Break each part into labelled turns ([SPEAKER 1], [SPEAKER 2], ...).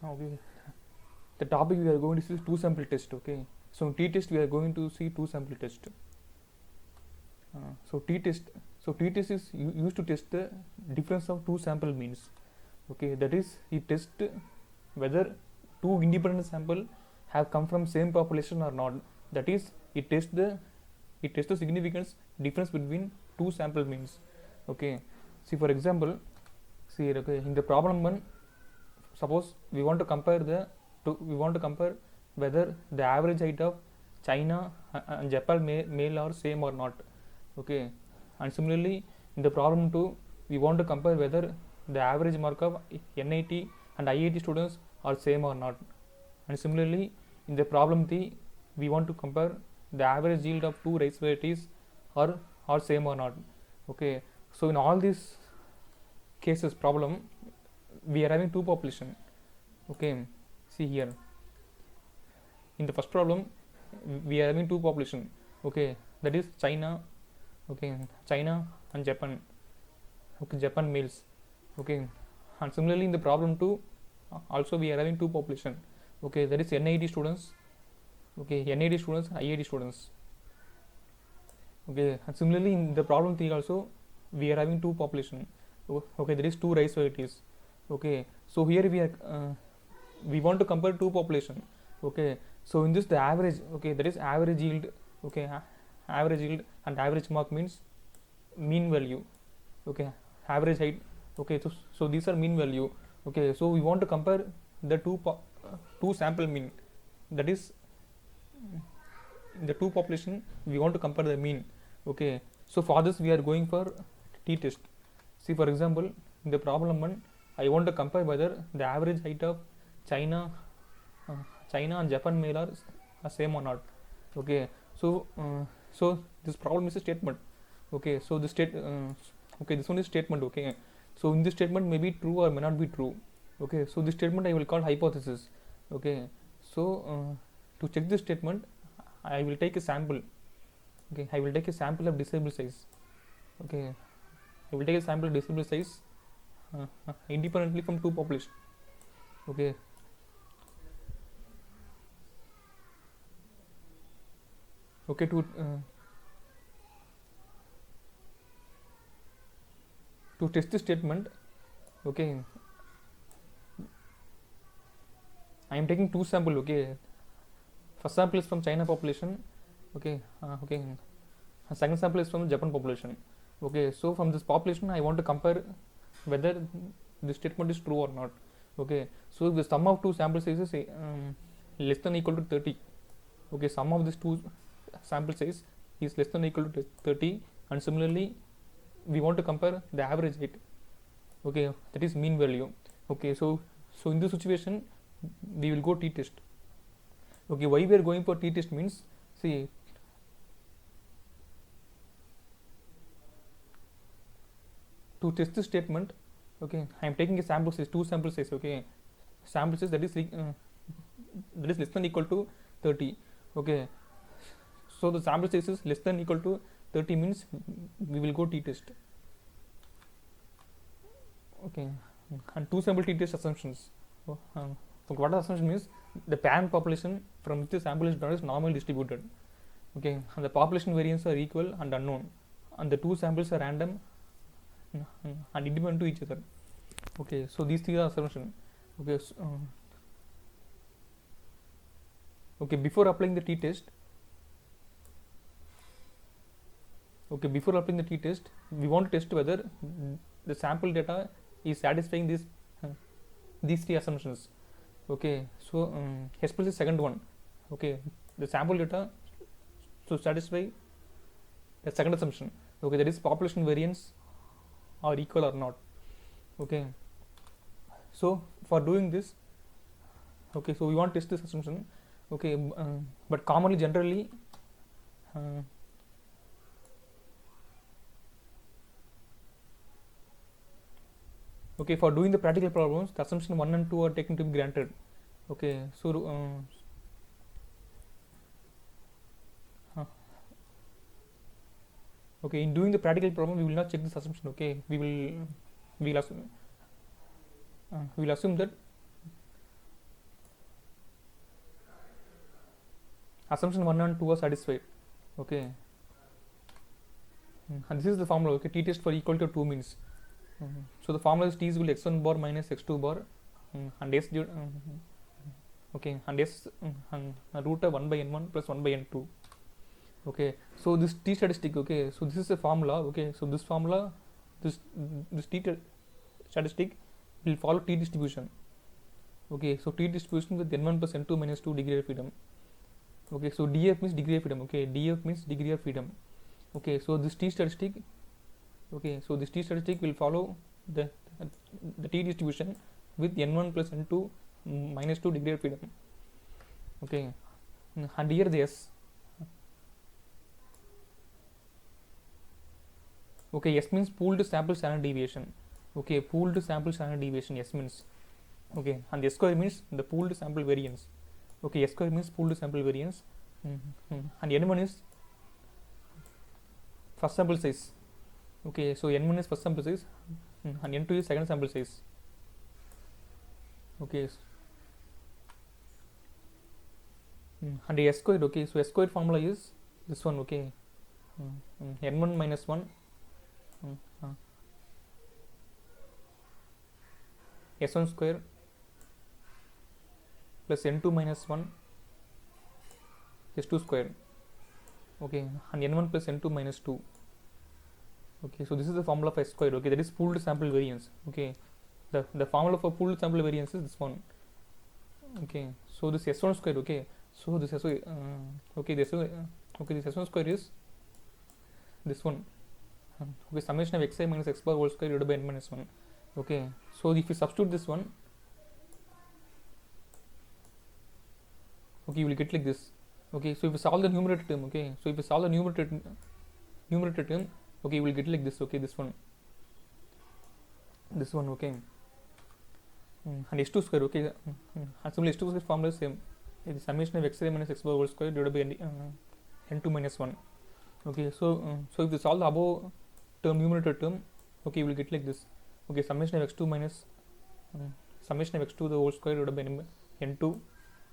[SPEAKER 1] Okay. The topic we are going to see is two sample test. Okay. So in t-test we are going to see two sample test. So t-test. So t-test is used to test the difference of two sample means. Okay. That is, it tests whether two independent sample have come from same population or not. That is, it tests the significance difference between two sample means. Okay. See, for example, see, okay, in the problem one, suppose we want to compare whether the average height of China and Japan male are same or not. Okay. And similarly, in the problem 2, we want to compare whether the average mark of NIT and IIT students are same or not. And similarly, in the problem 3, we want to compare the average yield of two rice varieties are same or not. Okay. So in all these cases problem, we are having two population. Okay. See here, in the first problem we are having two population. Okay. That is China. Okay. China and Japan. Okay. Japan males. Okay. And similarly in the problem 2 also we are having two population. Okay. That is NIT students. Okay. NIT students and IIT students. Okay. And similarly in the problem 3 also we are having two population. Okay. There is two rice varieties. Okay. So here we want to compare two population. Okay. So in this the average, okay, that is average yield. Okay. Average yield and average mark means mean value. Okay. Average height. Okay. So these are mean value. Okay. So we want to compare the two sample mean. That is, the two population we want to compare the mean. Okay. So for this we are going for t-test. See, for example, in the problem 1, I want to compare whether the average height of China and Japan male are same or not. Okay. So this problem is a statement. Okay. So this this one is statement. Okay. So in this statement may be true or may not be true. Okay. So this statement I will call hypothesis. Okay. So to check this statement, I will take a sample. Okay. I will take a sample of disable size. Okay. I will take a sample of disable size independently from two population. Okay. Okay. To test this statement, okay, I am taking two sample. Okay. First sample is from China population. Okay. Okay. Second sample is from Japan population. Okay. So from this population I want to compare whether this statement is true or not. Okay. So if the sum of two sample sizes less than or equal to 30. Okay. Sum of these two sample size is less than or equal to 30, and similarly we want to compare the average height. Okay. That is mean value. Okay. So in this situation we will go t-test. Okay. Why we are going for t-test means, see, to test this statement, okay, I am taking a sample size, two sample size. Okay. Sample size that is less than or equal to 30. Okay. So the sample size is less than or equal to 30 means we will go t-test. Okay. And two sample t-test assumptions. What the assumption means, the parent population from which the sample is drawn is normally distributed. Okay. And the population variance are equal and unknown, and the two samples are random and independent to each other. Okay. So these three are assumptions. Okay. Okay. Before applying the t-test, we want to test whether the sample data is satisfying these three assumptions. Okay. So especially second one. Okay. The sample data to satisfy the second assumption. Okay. That is population variance are equal or not. Okay. So for doing this, okay, so we want to test this assumption. Okay. But commonly, generally, okay, for doing the practical problems, the assumption 1 and 2 are taken to be granted. Okay. So okay, in doing the practical problem we will not check this assumption. Okay. We will assume that assumption 1 and 2 are satisfied. Okay. And this is the formula. Okay, t test for equal to 2 means. So the formula is t is equal to x1 bar minus x2 bar and s okay, and s root of 1 by n1 plus 1 by n2. Okay, so this t statistic, okay, so this is a formula. Okay, so this formula, this t statistic will follow t distribution. Okay, so t distribution with n1 plus n2 minus 2 degree of freedom. Okay, so df means degree of freedom. Okay, df means degree of freedom. Okay, so this t statistic, okay, so this t statistic will follow the t distribution with n1 plus n2 minus 2 degree of freedom. Okay, and here the s. Okay, s means pooled sample standard deviation. Okay, pooled sample standard deviation, s means. Okay, and s square means the pooled sample variance. Okay, s square means pooled sample variance. And n1 is first sample size. Okay, so n1 is first sample size and n2 is second sample size. Okay, and s squared. Okay, so s squared formula is this one. Okay, n1 minus 1 s1 square plus n2 minus 1 s2 square. Okay, and n1 plus n2 minus 2. Okay, so this is the formula for s squared. Okay, that is pooled sample variance. Okay, the formula for pooled sample variance is this one. Okay, so this s1 square. Okay, so this s okay, this okay, this s1 square is this one. Okay, summation of xi minus x bar whole square divided by n minus 1. Okay, so if you substitute this one, okay, you will get like this. Okay, so if you solve the numerator term, okay, so if you solve the numerator term, okay, you will get like this. Okay, this one, okay, and s2 square. Okay, and similarly s2 square formula is same. It is summation of xi minus x bar whole square divided by n2 minus 1. Okay, so so if you solve the above term, numerator term, okay, you will get like this. Okay, summation of x2 minus summation of x2 the whole square divided by n2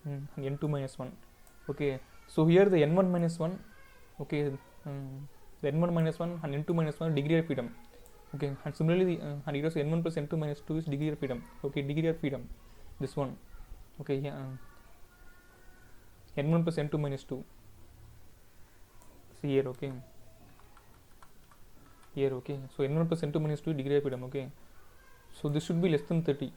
[SPEAKER 1] and n2 minus 1. Okay, so here the n1 minus 1, okay, the n1 minus 1 and n2 minus 1 degree of freedom. Okay, and similarly and here also n1 plus n2 minus 2 is degree of freedom. Okay, degree of freedom, this one. Okay, yeah, n1 plus n2 minus 2. See here. Okay, here. Okay, so n1 plus n2 minus 2 degree of freedom. Okay, so this should be less than 30.